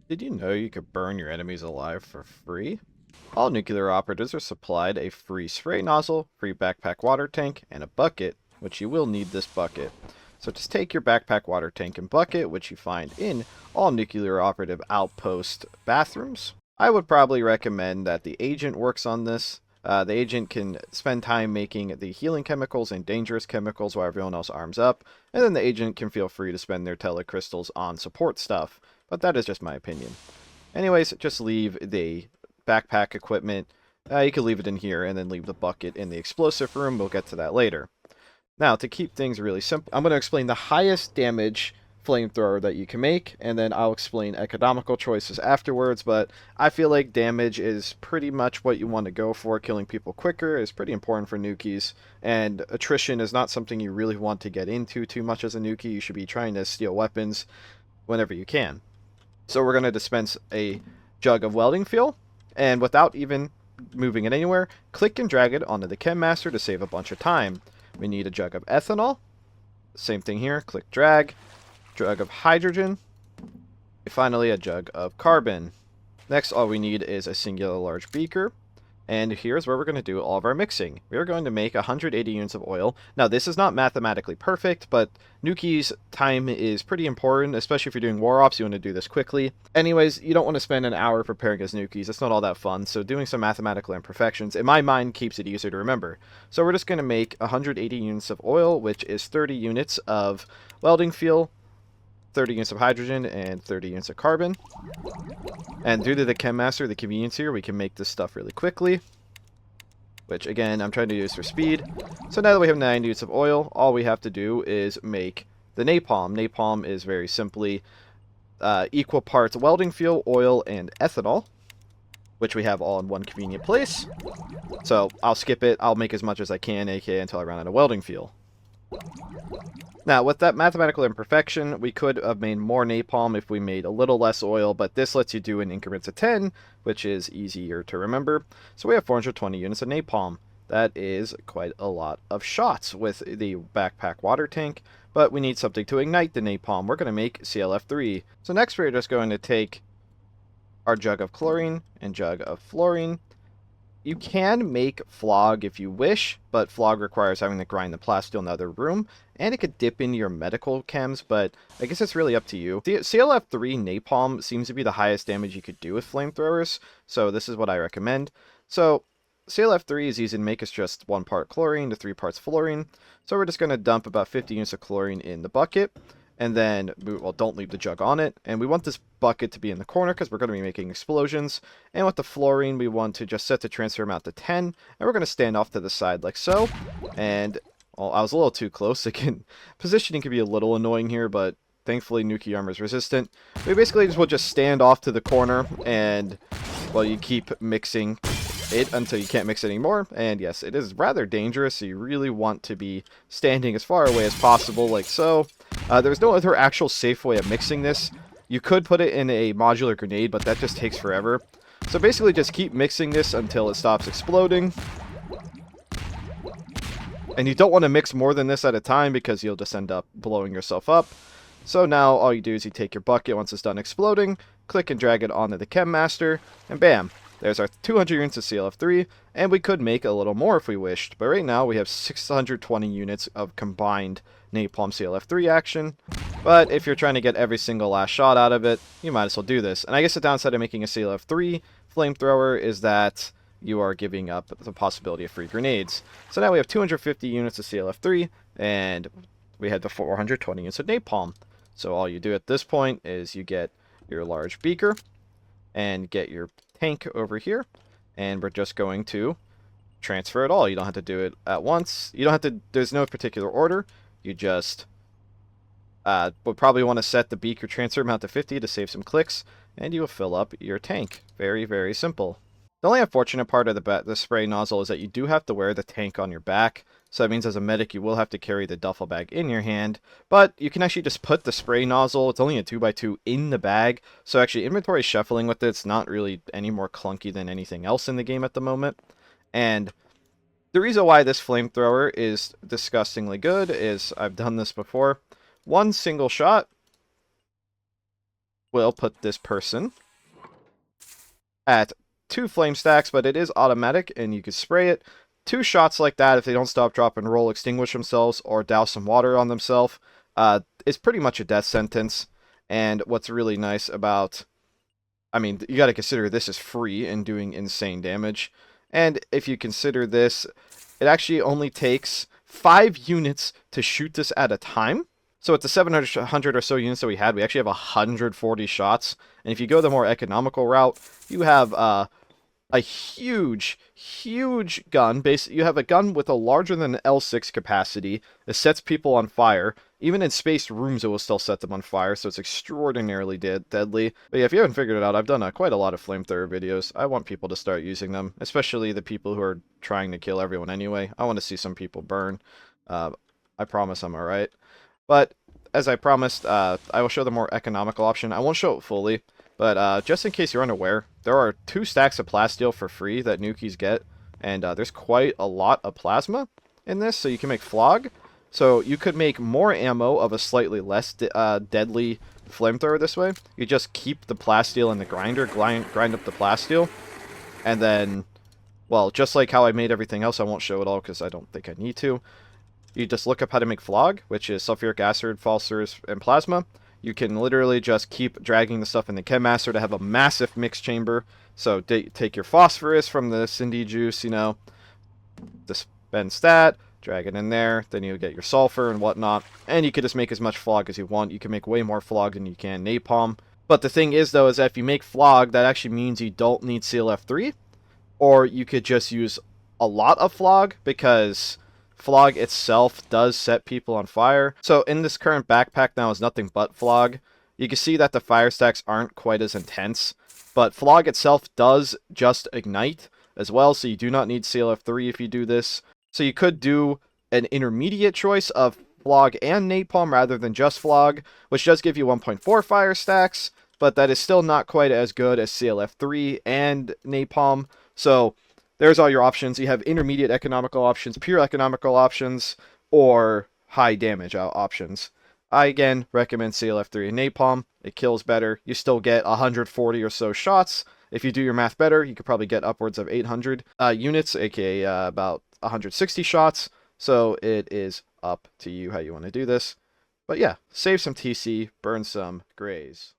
Did you know you could burn your enemies alive for free? All nuclear operatives are supplied a free spray nozzle, free backpack water tank, and a bucket, which you will need this bucket. So just take your backpack water tank and bucket, which you find in all nuclear operative outpost bathrooms. I would probably recommend that the agent works on this. The agent can spend time making the healing chemicals and dangerous chemicals while everyone else arms up, and then the agent can feel free to spend their telecrystals on support stuff. But that is just my opinion. Anyways, just leave the backpack equipment. You can leave it in here and then leave the bucket in the explosive room. We'll get to that later. Now, to keep things really simple, I'm going to explain the highest damage flamethrower that you can make, and then I'll explain economical choices afterwards, but I feel like damage is pretty much what you want to go for. Killing people quicker is pretty important for nukies, and attrition is not something you really want to get into too much as a nukie. You should be trying to steal weapons whenever you can. So we're going to dispense a jug of welding fuel, and without even moving it anywhere, click and drag it onto the Chem Master to save a bunch of time. We need a jug of ethanol. Same thing here, click drag. Jug of hydrogen. Finally, a jug of carbon. Next, all we need is a singular large beaker. And here's where we're going to do all of our mixing. We are going to make 180 units of oil. Now, this is not mathematically perfect, but Nukie's time is pretty important, especially if you're doing war ops. You want to do this quickly. Anyways, you don't want to spend an hour preparing as Nukies. It's not all that fun, so doing some mathematical imperfections, in my mind, keeps it easier to remember. So we're just going to make 180 units of oil, which is 30 units of welding fuel, 30 units of hydrogen, and 30 units of carbon. And due to the Chem Master, the convenience here, we can make this stuff really quickly. Which, again, I'm trying to use for speed. So now that we have 9 units of oil, all we have to do is make the napalm. Napalm is very simply equal parts welding fuel, oil, and ethanol, which we have all in one convenient place. So I'll skip it. I'll make as much as I can, aka until I run out of welding fuel. Now, with that mathematical imperfection, we could have made more napalm if we made a little less oil, but this lets you do in increments of 10, which is easier to remember. So we have 420 units of napalm. That is quite a lot of shots with the backpack water tank, but we need something to ignite the napalm. We're going to make CLF3. So next we're just going to take our jug of chlorine and jug of fluorine. You can make flog if you wish, but flog requires having to grind the plasteel in the other room, and it could dip into your medical chems, but I guess it's really up to you. The CLF3 napalm seems to be the highest damage you could do with flamethrowers, so this is what I recommend. So CLF3 is easy to make. It's just 1 part chlorine to 3 parts fluorine. So we're just going to dump about 50 units of chlorine in the bucket. And then, well, don't leave the jug on it. And we want this bucket to be in the corner because we're going to be making explosions. And with the fluorine, we want to just set the transfer amount to 10. And we're going to stand off to the side like so. And, well, I was a little too close. Positioning can be a little annoying here, but thankfully Nukie armor is resistant. We basically will just stand off to the corner and, well, you keep mixing it until you can't mix it anymore. And yes, it is rather dangerous, so you really want to be standing as far away as possible, like so. There's no other actual safe way of mixing this. You could put it in a modular grenade, but that just takes forever. So basically just keep mixing this until it stops exploding. And you don't want to mix more than this at a time because you'll just end up blowing yourself up. So now all you do is you take your bucket once it's done exploding, click and drag it onto the Chem Master, and bam! There's our 200 units of CLF3, and we could make a little more if we wished, but right now we have 620 units of combined napalm CLF3 action. But if you're trying to get every single last shot out of it, you might as well do this. And I guess the downside of making a CLF3 flamethrower is that you are giving up the possibility of free grenades. So now we have 250 units of CLF3, and we had the 420 units of napalm. So all you do at this point is you get your large beaker, and get your tank over here, and we're just going to transfer it all. You don't have to do it at once. You don't have to, there's no particular order. You just would probably want to set the beaker transfer amount to 50 to save some clicks, and you will fill up your tank. Very, very simple. The only unfortunate part of the spray nozzle is that you do have to wear the tank on your back. So that means as a medic you will have to carry the duffel bag in your hand. But you can actually just put the spray nozzle, it's only a 2x2, in the bag. So actually inventory shuffling with it's not really any more clunky than anything else in the game at the moment. And the reason why this flamethrower is disgustingly good is I've done this before. One single shot, will put this person at 2 flame stacks, but it is automatic, and you can spray it. 2 shots like that, if they don't stop, drop, and roll, extinguish themselves, or douse some water on themselves, is pretty much a death sentence. And what's really nice about, I mean, you got to consider this is free and doing insane damage. And if you consider this, it actually only takes 5 units to shoot this at a time. So with the 700 or so units that we had, we actually have 140 shots. And if you go the more economical route, you have a huge, huge gun. You have a gun with a larger than L6 capacity that sets people on fire. Even in spaced rooms, it will still set them on fire, so it's extraordinarily deadly. But yeah, if you haven't figured it out, I've done quite a lot of flamethrower videos. I want people to start using them, especially the people who are trying to kill everyone anyway. I want to see some people burn. I promise I'm alright. But as I promised, I will show the more economical option. I won't show it fully, but just in case you're unaware, there are 2 stacks of plasteel for free that Nukies get, and there's quite a lot of plasma in this, so you can make flog. So you could make more ammo of a slightly less deadly flamethrower this way. You just keep the plasteel in the grinder, grind up the plasteel, and then, well, just like how I made everything else, I won't show it all because I don't think I need to. You just look up how to make flog, which is sulfuric acid, phosphorus, and plasma. You can literally just keep dragging the stuff in the Chem Master to have a massive mix chamber. So take your phosphorus from the Cindy juice, you know, dispense that, drag it in there, then you get your sulfur and whatnot, and you can just make as much flog as you want. You can make way more flog than you can napalm. But the thing is, though, is that if you make flog, that actually means you don't need CLF3, or you could just use a lot of flog, because flog itself does set people on fire. So in this current backpack now is nothing but flog. You can see that the fire stacks aren't quite as intense, but flog itself does just ignite as well, so you do not need CLF3 if you do this. So you could do an intermediate choice of flog and napalm rather than just flog, which does give you 1.4 fire stacks, but that is still not quite as good as CLF3 and napalm. So there's all your options. You have intermediate economical options, pure economical options, or high damage options. I, again, recommend CLF3 and napalm. It kills better. You still get 140 or so shots. If you do your math better, you could probably get upwards of 800 units, aka about 160 shots. So it is up to you how you want to do this. But yeah, save some TC, burn some grays.